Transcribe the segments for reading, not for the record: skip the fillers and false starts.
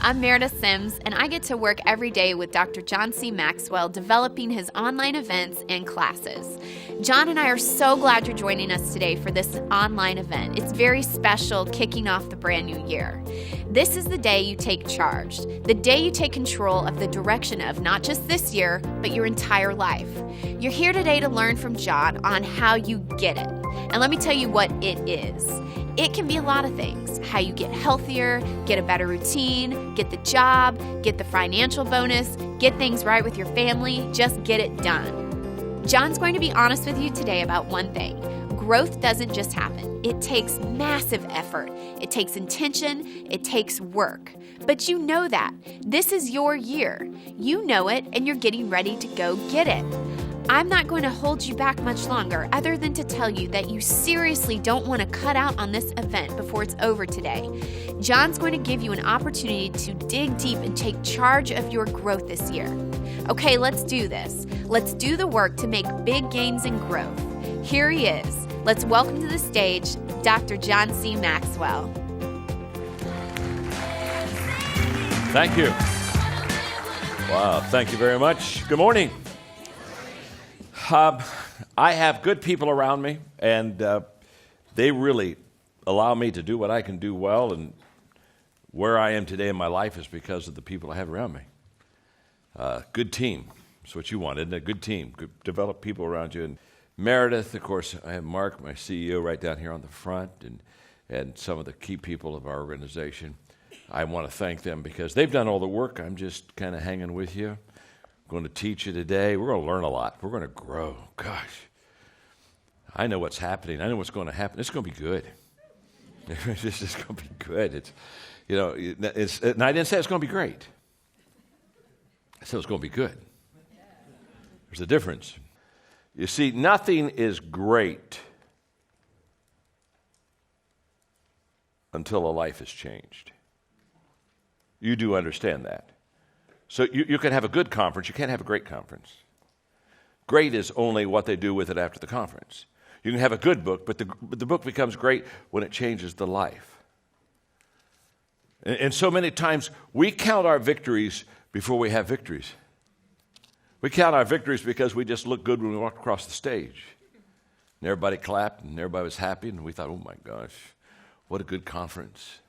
I'm Meredith Sims, and I get to work every day with Dr. John C. Maxwell developing his online events and classes. John and I are so glad you're joining us today for this online event. It's very special, kicking off the brand new year. This is the day you take charge, the day you take control of the direction of not just this year, but your entire life. You're here today to learn from John on how you get it. And let me tell you what it is. It can be a lot of things. How you get healthier, get a better routine, get the job, get the financial bonus, get things right with your family, just get it done. John's going to be honest with you today about one thing. Growth doesn't just happen. It takes massive effort. It takes intention. It takes work. But you know that. This is your year. You know it, and you're getting ready to go get it. I'm not going to hold you back much longer other than to tell you that you seriously don't want to cut out on this event before it's over today. John's going to give you an opportunity to dig deep and take charge of your growth this year. Okay, let's do this. Let's do the work to make big gains in growth. Here he is. Let's welcome to the stage Dr. John C. Maxwell. Thank you. Wow, thank you very much. Good morning. I have good people around me, and they really allow me to do what I can do well, and where I am today in my life is because of the people I have around me. Good team. That's what you want, isn't it? A good team. Good, develop people around you. And Meredith, of course, I have Mark, my CEO, right down here on the front, and some of the key people of our organization. I want to thank them because they've done all the work. I'm just kind of hanging with you. I'm going to teach you today. We're going to learn a lot. We're going to grow. Gosh, I know what's happening. I know what's going to happen. It's going to be good. It's just going to be good. And I didn't say it's going to be great. I said it's going to be good. There's a difference. You see, nothing is great until a life is changed. You do understand that. So you can have a good conference. You can't have a great conference. Great is only what they do with it after the conference. You can have a good book, but the book becomes great when it changes the life. And so many times we count our victories before we have victories. We count our victories because we just looked good when we walked across the stage. And everybody clapped and everybody was happy, and we thought, oh my gosh, what a good conference.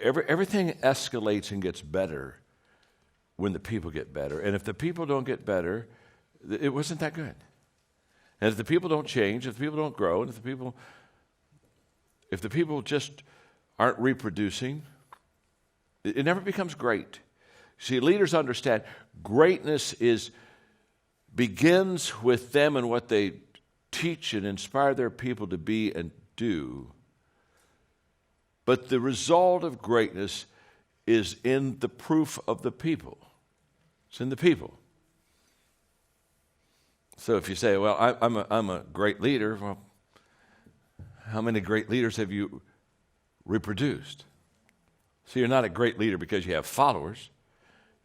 Everything escalates and gets better when the people get better. And if the people don't get better, it wasn't that good. And if the people don't change, if the people don't grow, and if the people just aren't reproducing, it never becomes great. See, leaders understand greatness begins with them and what they teach and inspire their people to be and do. But the result of greatness is in the proof of the people. It's in the people. So if you say, well, I'm a great leader, well, how many great leaders have you reproduced? So you're not a great leader because you have followers.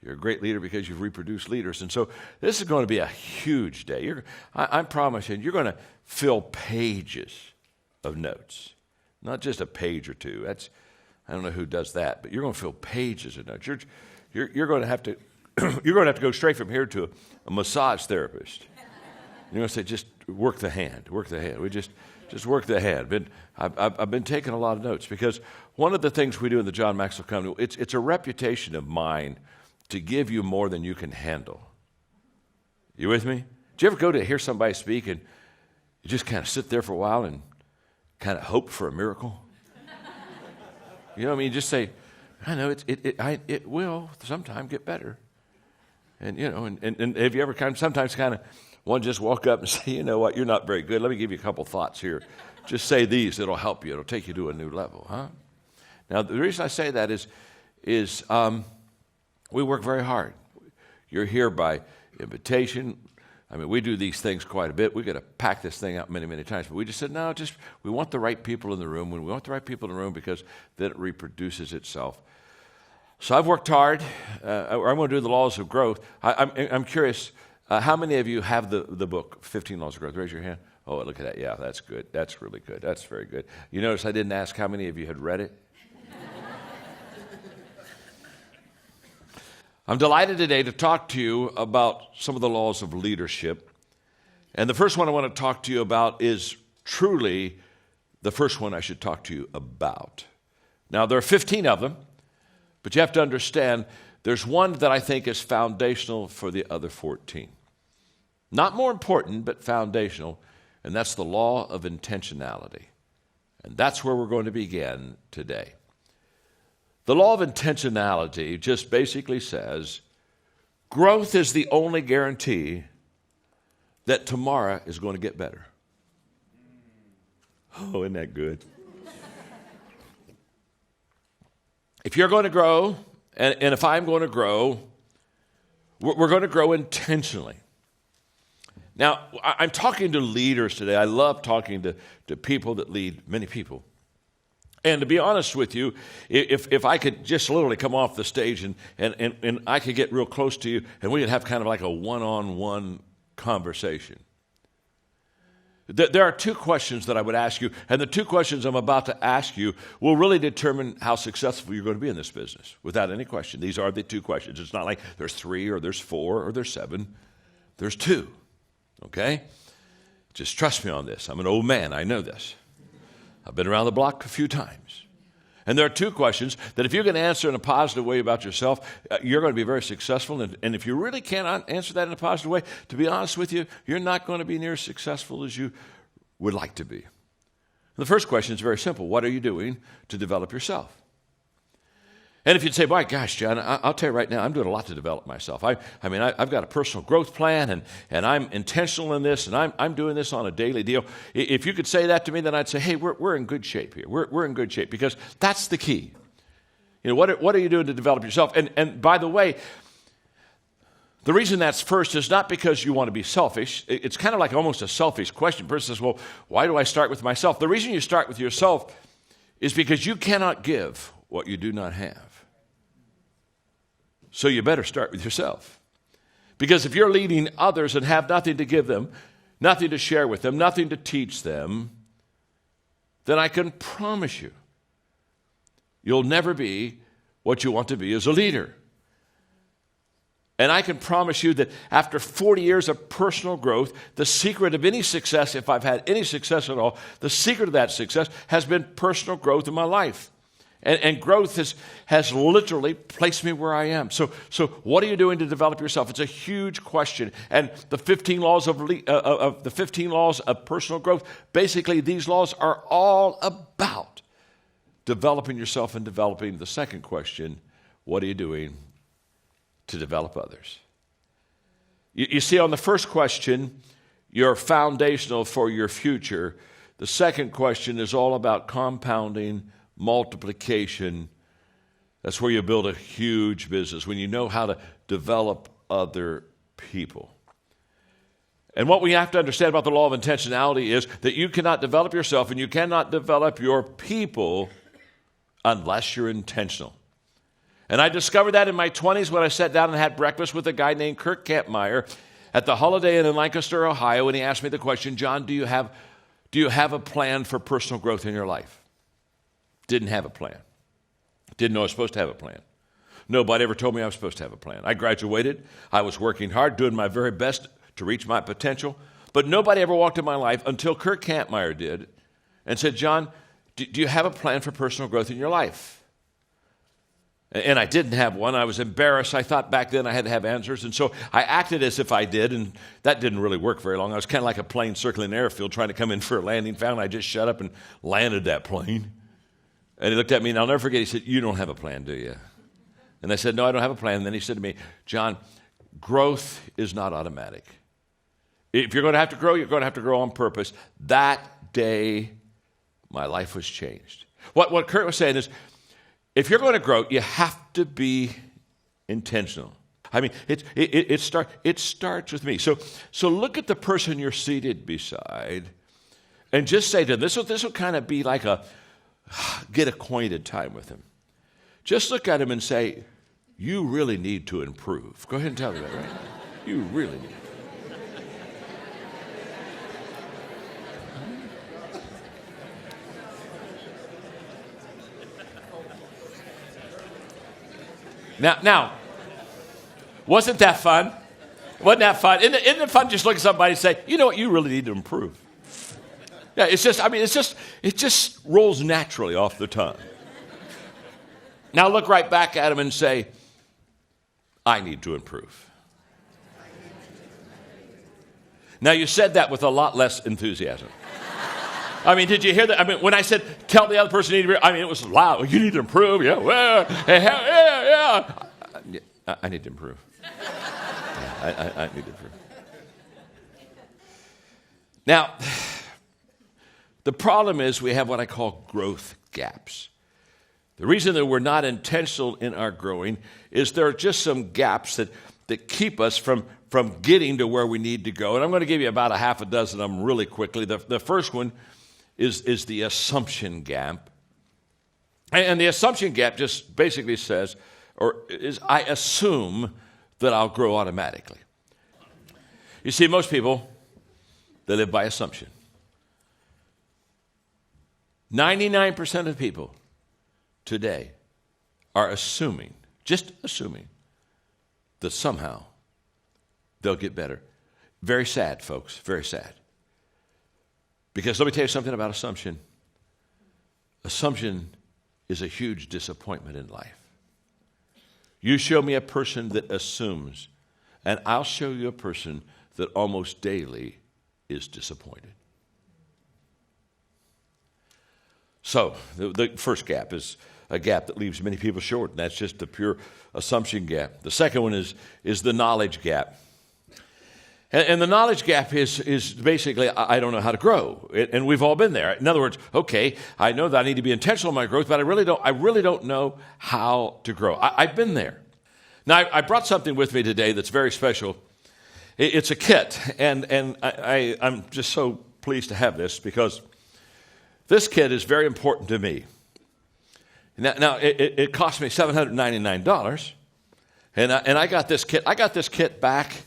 You're a great leader because you've reproduced leaders. And so this is going to be a huge day. I'm promising you're going to fill pages of notes. Not just a page or two. I don't know who does that, but you're going to fill pages of notes. You're going to have to you're going to have to go straight from here to a massage therapist. You're going to say, just work the hand, work the hand. We just work the hand. I've been taking a lot of notes because one of the things we do in the John Maxwell Company, it's a reputation of mine to give you more than you can handle. You with me? Do you ever go to hear somebody speak and you just kind of sit there for a while and kind of hope for a miracle? You know what I mean? You just say, I know it will sometime get better. And you know, and have you ever sometimes one just walk up and say, you know what, you're not very good. Let me give you a couple thoughts here. Just say these, it'll help you. It'll take you to a new level, huh? Now, the reason I say that is we work very hard. You're here by invitation. I mean, we do these things quite a bit. We got to pack this thing out many, many times. But we just said, no, we want the right people in the room. When we want the right people in the room because then it reproduces itself. So I've worked hard. I'm going to do the laws of growth. I'm curious, how many of you have the book, 15 Laws of Growth? Raise your hand. Oh, look at that. Yeah, that's good. That's really good. That's very good. You notice I didn't ask how many of you had read it? I'm delighted today to talk to you about some of the laws of leadership. And the first one I want to talk to you about is truly the first one I should talk to you about. Now, there are 15 of them, but you have to understand there's one that I think is foundational for the other 14. Not more important, but foundational, and that's the law of intentionality. And that's where we're going to begin today. The law of intentionality just basically says growth is the only guarantee that tomorrow is going to get better. Oh, isn't that good? If you're going to grow, and if I'm going to grow, we're going to grow intentionally. Now, I'm talking to leaders today. I love talking to people that lead many people. And to be honest with you, if I could just literally come off the stage and I could get real close to you and we could have kind of like a one-on-one conversation. There are two questions that I would ask you, and the two questions I'm about to ask you will really determine how successful you're going to be in this business, without any question. These are the two questions. It's not like there's 3 or there's 4 or there's 7. There's 2, okay? Just trust me on this. I'm an old man. I know this. I've been around the block a few times. And there are 2 questions that if you can answer in a positive way about yourself, you're going to be very successful. And if you really cannot answer that in a positive way, to be honest with you, you're not going to be near as successful as you would like to be. The first question is very simple. What are you doing to develop yourself? And if you'd say, "Boy, gosh, John, I'll tell you right now, I'm doing a lot to develop myself. I've got a personal growth plan, and I'm intentional in this, and I'm doing this on a daily deal." If you could say that to me, then I'd say, "Hey, we're in good shape here. We're in good shape," because that's the key. You know, what are you doing to develop yourself? And by the way, the reason that's first is not because you want to be selfish. It's kind of like almost a selfish question. The person says, "Well, why do I start with myself?" The reason you start with yourself is because you cannot give what you do not have. So you better start with yourself. Because if you're leading others and have nothing to give them, nothing to share with them, nothing to teach them, then I can promise you, you'll never be what you want to be as a leader. And I can promise you that after 40 years of personal growth, the secret of any success, if I've had any success at all, the secret of that success has been personal growth in my life. And growth has literally placed me where I am. So what are you doing to develop yourself? It's a huge question. And the 15 laws the 15 laws of personal growth, basically these laws are all about developing yourself and developing the second question: what are you doing to develop others? You see, on the first question, you're foundational for your future. The second question is all about compounding, multiplication. That's where you build a huge business, when you know how to develop other people. And what we have to understand about the law of intentionality is that you cannot develop yourself and you cannot develop your people unless you're intentional. And I discovered that in my 20s when I sat down and had breakfast with a guy named Kirk Campmeyer at the Holiday Inn in Lancaster, Ohio, and he asked me the question, "John, do you have a plan for personal growth in your life?" Didn't have a plan. Didn't know I was supposed to have a plan. Nobody ever told me I was supposed to have a plan. I graduated. I was working hard, doing my very best to reach my potential. But nobody ever walked in my life until Kirk Campmeyer did and said, "John, do you have a plan for personal growth in your life?" And I didn't have one. I was embarrassed. I thought back then I had to have answers. And so I acted as if I did, and that didn't really work very long. I was kind of like a plane circling an airfield trying to come in for a landing. Found I just shut up and landed that plane. And he looked at me, and I'll never forget, he said, "You don't have a plan, do you?" And I said, "No, I don't have a plan." And then he said to me, "John, growth is not automatic. If you're going to have to grow, you're going to have to grow on purpose." That day, my life was changed. What Kurt was saying is, if you're going to grow, you have to be intentional. I mean, it starts with me. So look at the person you're seated beside and just say to them, this will kind of be like a get acquainted time with him. Just look at him and say, "You really need to improve." Go ahead and tell me that, right? You really need. Now, Wasn't that fun? Wasn't that fun? Isn't it fun just look at somebody and say, you know what, you really need to improve? Yeah, it just rolls naturally off the tongue. Now look right back at him and say, I need to improve. Now you said that with a lot less enthusiasm. I mean, did you hear that? I mean, when I said, tell the other person you need to improve, I mean, it was loud. You need to improve. Yeah, well, yeah. I need to improve. I need to improve. Now, the problem is we have what I call growth gaps. The reason that we're not intentional in our growing is there are just some gaps that keep us from getting to where we need to go. And I'm going to give you about a half a dozen of them really quickly. The first one is the assumption gap. And the assumption gap just basically says, I assume that I'll grow automatically. You see, most people, they live by assumption. 99% of people today are just assuming, that somehow they'll get better. Very sad, folks, very sad. Because let me tell you something about assumption. Assumption is a huge disappointment in life. You show me a person that assumes, and I'll show you a person that almost daily is disappointed. So, the first gap is a gap that leaves many people short, and that's just the pure assumption gap. The second one is the knowledge gap. And the knowledge gap is basically, I don't know how to grow. And we've all been there. In other words, okay, I know that I need to be intentional in my growth, but I really don't know how to grow. I've been there. Now, I brought something with me today that's very special. It's a kit, and I'm just so pleased to have this because this kit is very important to me. Now it cost me $799, and I got this kit. I got this kit back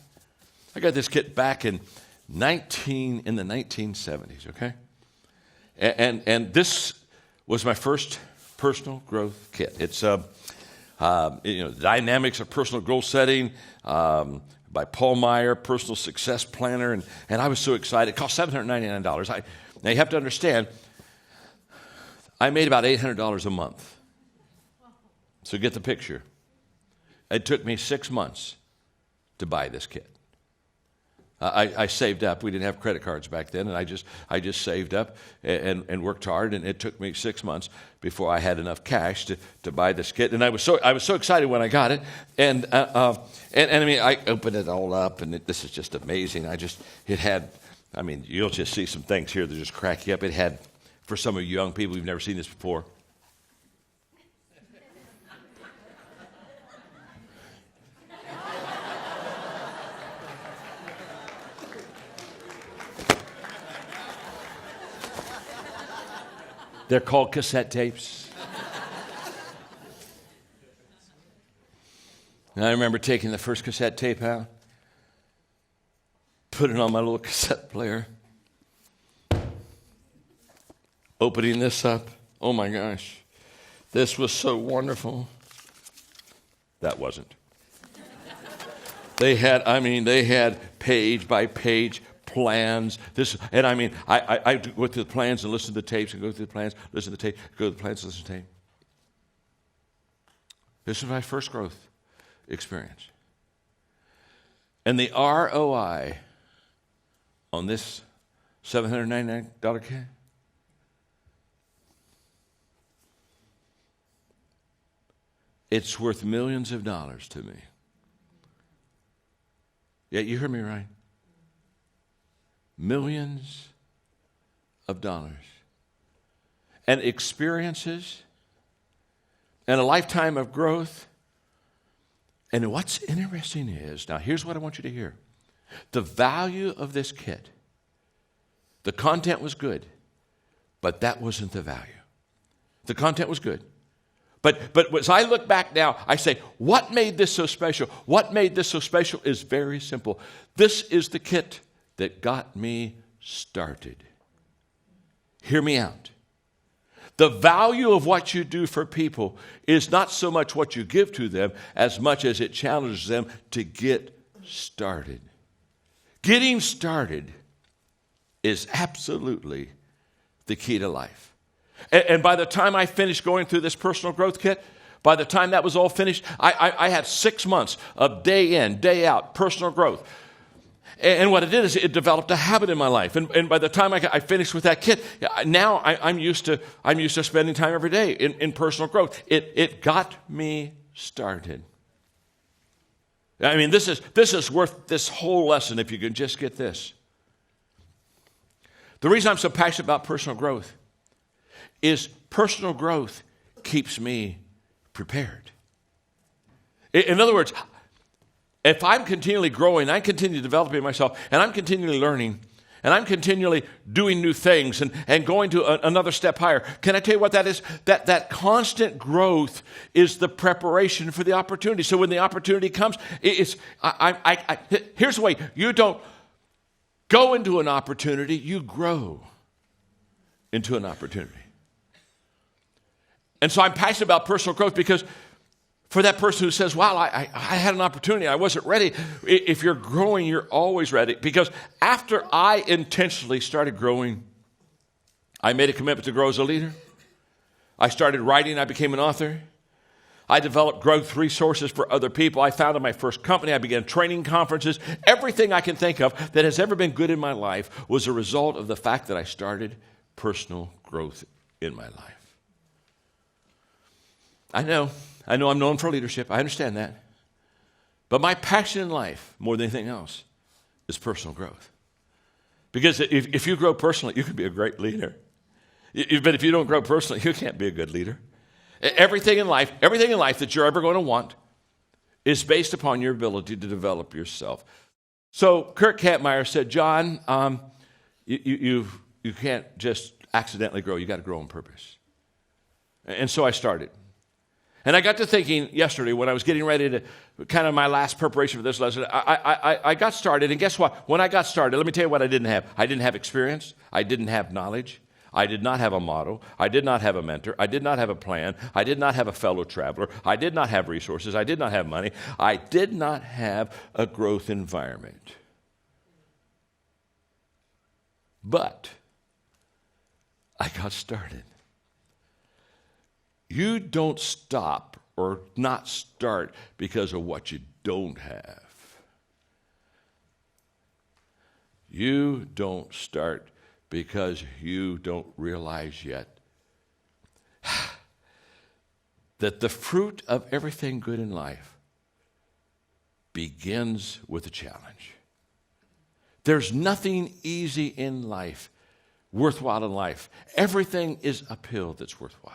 in the 1970s. Okay, and this was my first personal growth kit. It's Dynamics of Personal Goal Setting by Paul Meyer, Personal Success Planner, and I was so excited. It cost $799. Now you have to understand, I made about $800 a month. So get the picture. It took me 6 months to buy this kit. I saved up. We didn't have credit cards back then, and I just saved up and worked hard. And it took me 6 months before I had enough cash to buy this kit. And I was so excited when I got it. And I mean, I opened it all up, and this is just amazing. You'll just see some things here that just crack you up. It had, for some of you young people who've never seen this before, they're called cassette tapes. And I remember taking the first cassette tape out, putting it on my little cassette player, opening this up. Oh my gosh, this was so wonderful. That wasn't. They had page by page plans. I go through the plans and listen to the tapes and go through the plans, listen to the tape, go to the plans, listen to the tape. This was my first growth experience. And the ROI on this $799 kit, it's worth millions of dollars to me. Yeah, you heard me right. Millions of dollars. And experiences and a lifetime of growth. And what's interesting is, now here's what I want you to hear. The value of this kit, the content was good, but that wasn't the value. The content was good. But as I look back now, I say, what made this so special? What made this so special is very simple. This is the kit that got me started. Hear me out. The value of what you do for people is not so much what you give to them as much as it challenges them to get started. Getting started is absolutely the key to life. And by the time I finished going through this personal growth kit, by the time that was all finished, I had 6 months of day in, day out personal growth. And what it did is it developed a habit in my life. And by the time I finished with that kit, now I'm used to spending time every day in personal growth. It got me started. I mean, this is worth this whole lesson if you can just get this. The reason I'm so passionate about personal growth is personal growth keeps me prepared. In other words, if I'm continually growing, I continue developing myself, and I'm continually learning, and I'm continually doing new things and going to another step higher, can I tell you what that is? That constant growth is the preparation for the opportunity. So when the opportunity comes, here's the way. You don't go into an opportunity, you grow into an opportunity. And so I'm passionate about personal growth because for that person who says, wow, I had an opportunity, I wasn't ready. If you're growing, you're always ready. Because after I intentionally started growing, I made a commitment to grow as a leader. I started writing, I became an author. I developed growth resources for other people. I founded my first company. I began training conferences. Everything I can think of that has ever been good in my life was a result of the fact that I started personal growth in my life. I know I'm known for leadership. I understand that. But my passion in life, more than anything else, is personal growth. Because if you grow personally, you can be a great leader. But if you don't grow personally, you can't be a good leader. Everything in life that you're ever going to want is based upon your ability to develop yourself. So Kurt Kampmeyer said, John, you can't just accidentally grow. You got to grow on purpose. And so I started. And I got to thinking yesterday when I was getting ready to, kind of my last preparation for this lesson, I got started, and guess what? When I got started, let me tell you what I didn't have. I didn't have experience. I didn't have knowledge. I did not have a model. I did not have a mentor. I did not have a plan. I did not have a fellow traveler. I did not have resources. I did not have money. I did not have a growth environment. But I got started. You don't stop or not start because of what you don't have. You don't start because you don't realize yet that the fruit of everything good in life begins with a challenge. There's nothing easy in life, worthwhile in life. Everything is uphill that's worthwhile.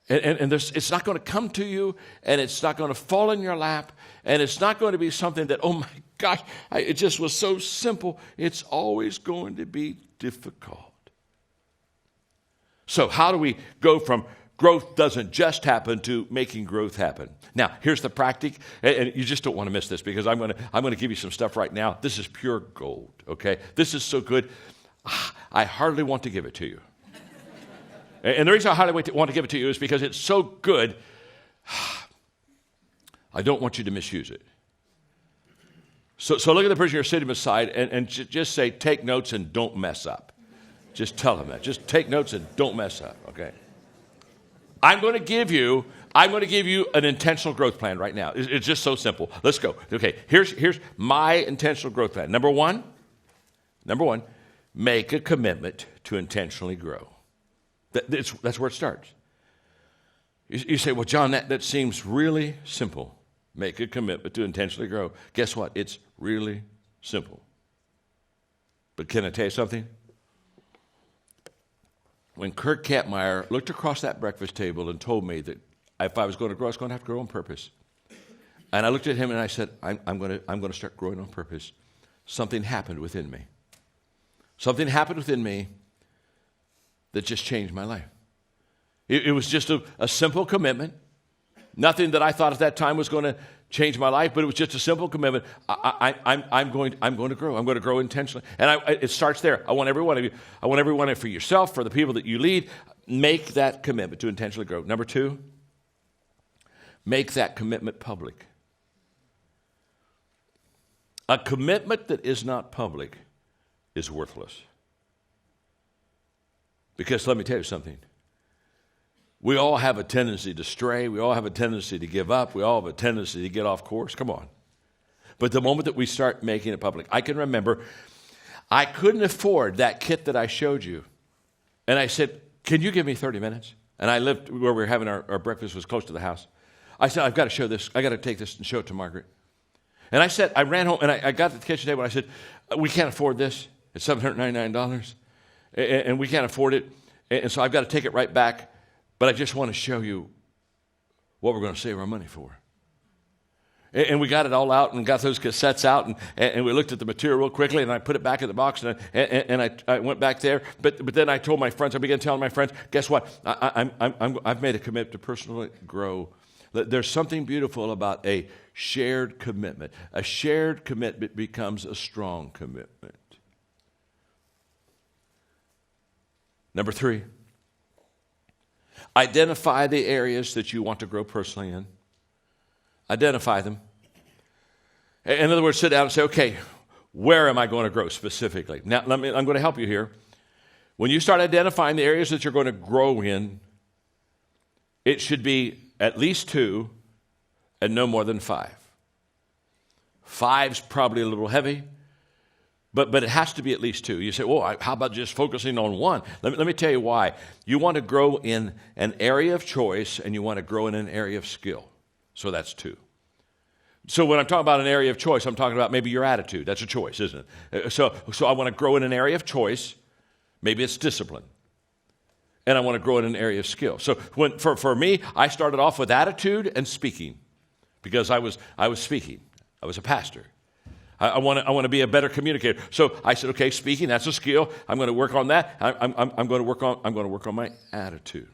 And it's not going to come to you, and it's not going to fall in your lap, and it's not going to be something that, oh my gosh, it just was so simple. It's always going to be difficult. So how do we go from growth doesn't just happen to making growth happen? Now, here's the practic, and you just don't want to miss this because I'm going to give you some stuff right now. This is pure gold, okay? This is so good, I hardly want to give it to you. And the reason I hardly want to give it to you is because it's so good, I don't want you to misuse it. So look at the person you're sitting beside and just say, take notes and don't mess up. Just tell them that. Just take notes and don't mess up, okay? I'm going to give you an intentional growth plan right now. It's just so simple. Let's go. Okay, here's my intentional growth plan. Number one, make a commitment to intentionally grow. That's where it starts. You say, well, John, that seems really simple. Make a commitment to intentionally grow. Guess what? It's really simple. But can I tell you something? When Kurt Kampmeyer looked across that breakfast table and told me that if I was going to grow, I was going to have to grow on purpose. And I looked at him and I said, I'm going to start growing on purpose. Something happened within me. Something happened within me that just changed my life. It was just a simple commitment. Nothing that I thought at that time was going to changed my life, but it was just a simple commitment. I'm going to grow. I'm going to grow intentionally. And it starts there. I want every one of you. I want every one of you, for yourself, for the people that you lead, make that commitment to intentionally grow. Number 2, make that commitment public. A commitment that is not public is worthless. Because let me tell you something. We all have a tendency to stray. We all have a tendency to give up. We all have a tendency to get off course. Come on. But the moment that we start making it public, I can remember I couldn't afford that kit that I showed you. And I said, can you give me 30 minutes? And I lived where we were having our breakfast was close to the house. I said, I've got to show this. I got to take this and show it to Margaret. And I said, I ran home and I got to the kitchen table and I said, we can't afford this. It's $799 and we can't afford it. And so I've got to take it right back. But I just want to show you what we're going to save our money for. And we got it all out and got those cassettes out, and we looked at the material real quickly, and I put it back in the box, and I went back there. But then I told my friends, I began telling my friends, guess what? I've made a commitment to personally grow. There's something beautiful about a shared commitment. A shared commitment becomes a strong commitment. Number 3. Identify the areas that you want to grow personally in. Identify them. In other words, sit down and say, okay, where am I going to grow specifically? Now, I'm going to help you here. When you start identifying the areas that you're going to grow in, it should be at least 2 and no more than 5. 5's probably a little heavy. But it has to be at least 2. You say, well, how about just focusing on 1? Let me tell you why. You want to grow in an area of choice, and you want to grow in an area of skill. So that's 2. So when I'm talking about an area of choice, I'm talking about maybe your attitude. That's a choice, isn't it? So I want to grow in an area of choice. Maybe it's discipline. And I want to grow in an area of skill. So for me, I started off with attitude and speaking because I was speaking. I was a pastor. I want to be a better communicator. So I said, okay, speaking, that's a skill. I'm going to work on that. I'm going to work on my attitude.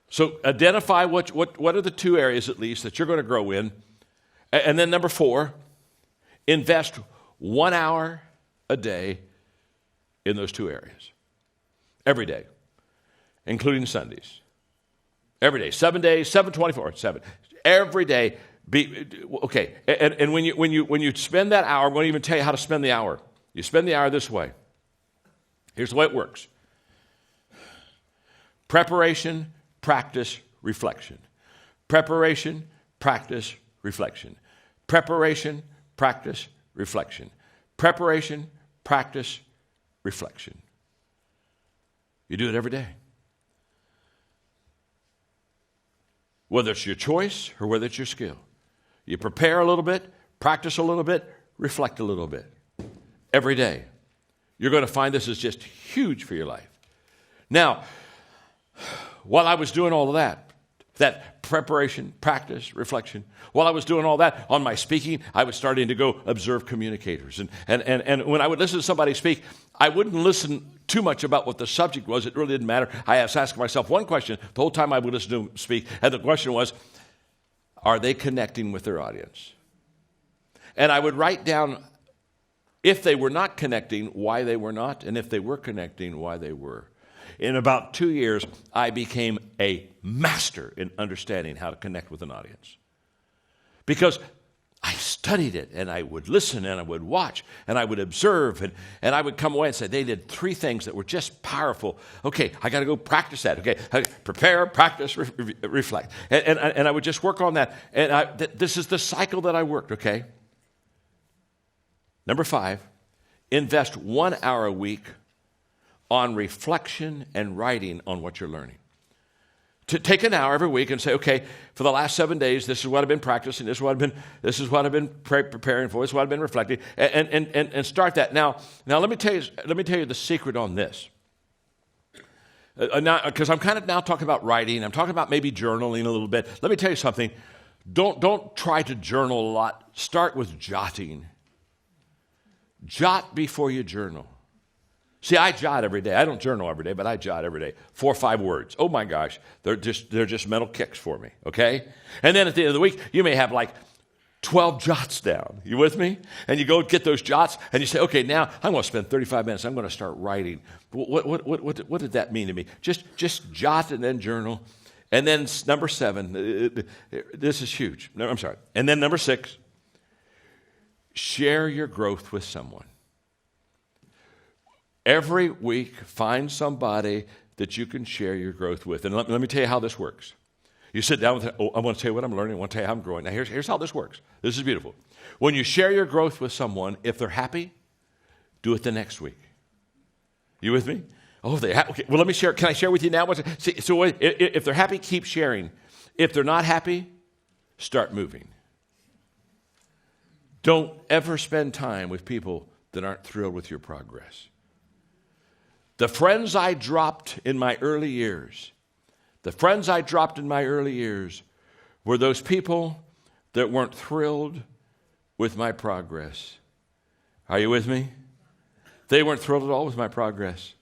So identify what are the 2 areas at least that you're going to grow in. And then number 4, invest 1 hour a day in those 2 areas. Every day, including Sundays. Every day, 7 days, 7/24, 7. Every day. Okay, and when you spend that hour, I'm going to even tell you how to spend the hour. You spend the hour this way. Here's the way it works. Preparation, practice, reflection. Preparation, practice, reflection. Preparation, practice, reflection. Preparation, practice, reflection. You do it every day. Whether it's your choice or whether it's your skill. You prepare a little bit, practice a little bit, reflect a little bit. Every day. You're going to find this is just huge for your life. Now, while I was doing all of that preparation, practice, reflection, while I was doing all that on my speaking, I was starting to go observe communicators. And when I would listen to somebody speak, I wouldn't listen too much about what the subject was. It really didn't matter. I was asking myself one question the whole time I would listen to them speak, and the question was, are they connecting with their audience? And I would write down, if they were not connecting, why they were not, and if they were connecting, why they were. In about 2 years, I became a master in understanding how to connect with an audience. Because I studied it, and I would listen, and I would watch, and I would observe, and I would come away and say, they did 3 things that were just powerful. Okay, I got to go practice that. Okay, prepare, practice, reflect. And I would just work on that. And this is the cycle that I worked, okay? Number 5, invest 1 hour a week on reflection and writing on what you're learning. To take an hour every week and say, okay, for the last 7 days, this is what I've been practicing, this is what I've been preparing for, this is what I've been reflecting, and start that. Now let me tell you the secret on this. Because I'm kind of now talking about writing, I'm talking about maybe journaling a little bit. Let me tell you something. Don't try to journal a lot. Start with jotting. Jot before you journal. See, I jot every day. I don't journal every day, but I jot every day. 4 or 5 words. Oh my gosh, they're just mental kicks for me, okay? And then at the end of the week, you may have like 12 jots down. You with me? And you go get those jots, and you say, okay, now I'm going to spend 35 minutes. I'm going to start writing. What did that mean to me? Just jot and then journal. And then number 7, this is huge. No, I'm sorry. And then number 6, share your growth with someone. Every week, find somebody that you can share your growth with. And let me tell you how this works. You sit down with, I want to tell you what I'm learning. I want to tell you how I'm growing. Now, here's how this works. This is beautiful. When you share your growth with someone, if they're happy, do it the next week. You with me? Oh, okay. Well, let me share. Can I share with you now? So if they're happy, keep sharing. If they're not happy, start moving. Don't ever spend time with people that aren't thrilled with your progress. The friends I dropped in my early years, were those people that weren't thrilled with my progress. Are you with me? They weren't thrilled at all with my progress.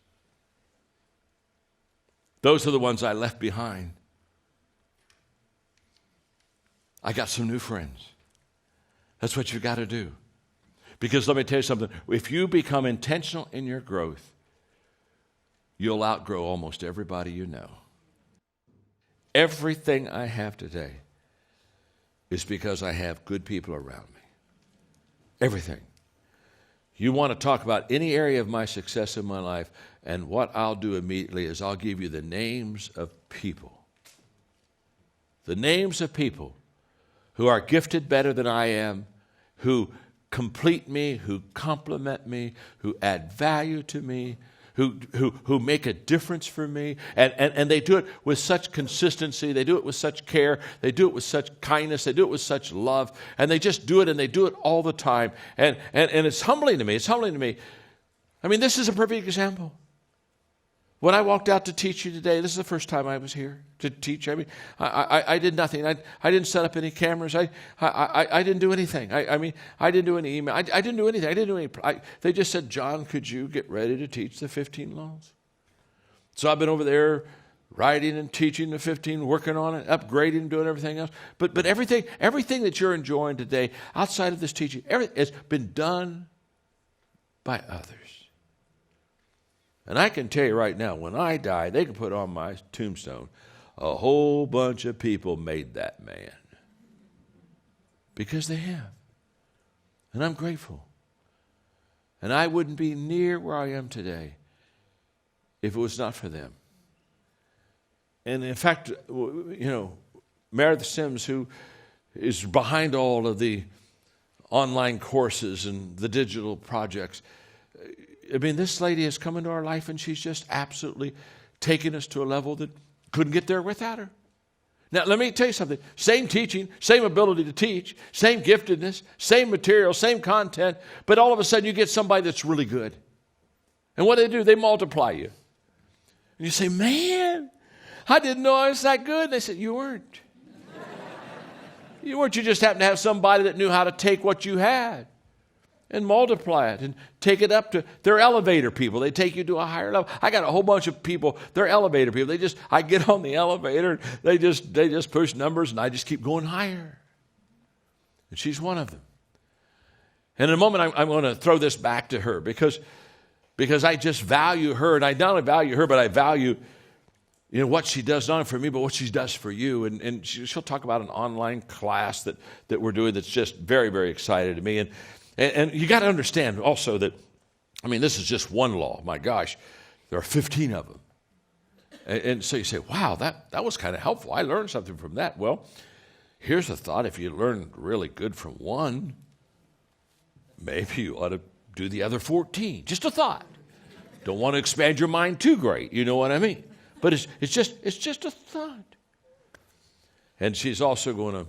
Those are the ones I left behind. I got some new friends. That's what you got to do. Because let me tell you something. If you become intentional in your growth, you'll outgrow almost everybody you know. Everything I have today is because I have good people around me. Everything. You want to talk about any area of my success in my life, and what I'll do immediately is I'll give you the names of people. The names of people who are gifted better than I am, who complete me, who complement me, who add value to me, who make a difference for me, and they do it with such consistency, they do it with such care, they do it with such kindness, they do it with such love, and they just do it, and they do it all the time, and it's humbling to me. It's humbling to me. I mean, this is a perfect example. When I walked out to teach you today, this is the first time I was here to teach. I mean, I did nothing. I didn't set up any cameras. I didn't do anything. I didn't do any email. I didn't do anything. They just said, John, could you get ready to teach the 15 laws? So I've been over there writing and teaching the 15, working on it, upgrading, doing everything else. But everything that you're enjoying today, outside of this teaching, has been done by others. And I can tell you right now, when I die, they can put on my tombstone, a whole bunch of people made that man. Because they have. And I'm grateful. And I wouldn't be near where I am today if it was not for them. And in fact, Meredith Sims, who is behind all of the online courses and the digital projects, I mean, this lady has come into our life, and she's just absolutely taken us to a level that couldn't get there without her. Now, let me tell you something. Same teaching, same ability to teach, same giftedness, same material, same content, but all of a sudden you get somebody that's really good. And what do? They multiply you. And you say, man, I didn't know I was that good. And they said, you weren't. You weren't. You just happened to have somebody that knew how to take what you had and multiply it and take it up to, they're elevator people. They take you to a higher level. I got a whole bunch of people, they're elevator people. I get on the elevator, they just push numbers, and I just keep going higher. And she's one of them. And in a moment, I'm going to throw this back to her because I just value her, and I not only value her, but I value what she does, not only for me, but what she does for you. And she'll talk about an online class that we're doing that's just very, very exciting to me. And you got to understand also that, I mean, this is just one law. My gosh, there are 15 of them. And so you say, wow, that was kind of helpful. I learned something from that. Well, here's a thought. If you learn really good from one, maybe you ought to do the other 14. Just a thought. Don't want to expand your mind too great. You know what I mean? But it's just a thought. And she's also going to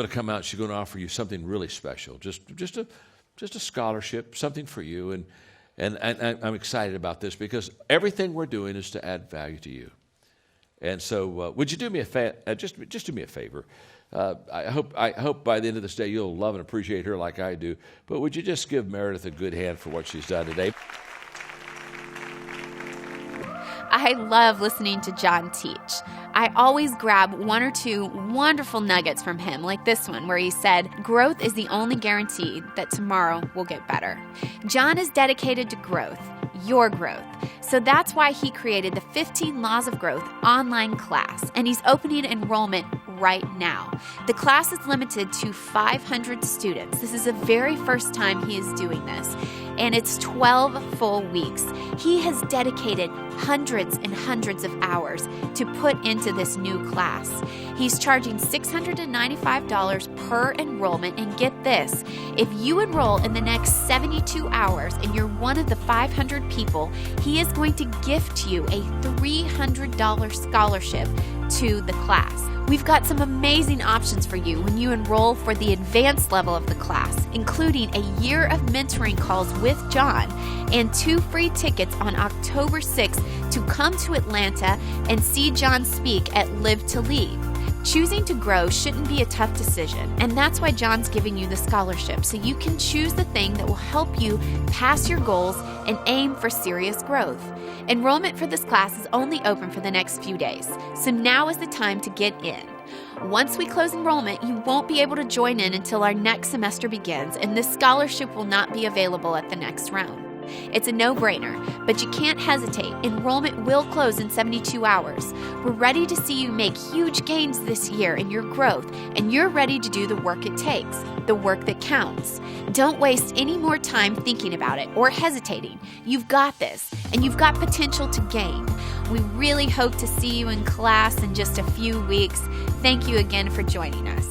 come out. She's going to offer you something really special, just a scholarship, something for you. And I'm excited about this because everything we're doing is to add value to you. And so, would you do me a just do me a favor? I hope by the end of this day you'll love and appreciate her like I do. But would you just give Meredith a good hand for what she's done today? I love listening to John teach. I always grab one or two wonderful nuggets from him, like this one where he said, "Growth is the only guarantee that tomorrow will get better." John is dedicated to growth, your growth. So that's why he created the 15 Laws of Growth online class, and he's opening enrollment right now. The class is limited to 500 students. This is the very first time he is doing this, and it's 12 full weeks. He has dedicated hundreds and hundreds of hours to put into this new class. He's charging $695 per enrollment, and get this, if you enroll in the next 72 hours and you're one of the 500 people, he is going to gift you a $300 scholarship to the class. We've got some amazing options for you when you enroll for the advanced level of the class, including a year of mentoring calls with John and 2 free tickets on October 6th to come to Atlanta and see John speak at Live to Lead. Choosing to grow shouldn't be a tough decision, and that's why John's giving you the scholarship, so you can choose the thing that will help you pass your goals and aim for serious growth. Enrollment for this class is only open for the next few days, so now is the time to get in. Once we close enrollment, you won't be able to join in until our next semester begins, and this scholarship will not be available at the next round. It's a no-brainer, but you can't hesitate. Enrollment will close in 72 hours. We're ready to see you make huge gains this year in your growth, and you're ready to do the work it takes, the work that counts. Don't waste any more time thinking about it or hesitating. You've got this, and you've got potential to gain. We really hope to see you in class in just a few weeks. Thank you again for joining us.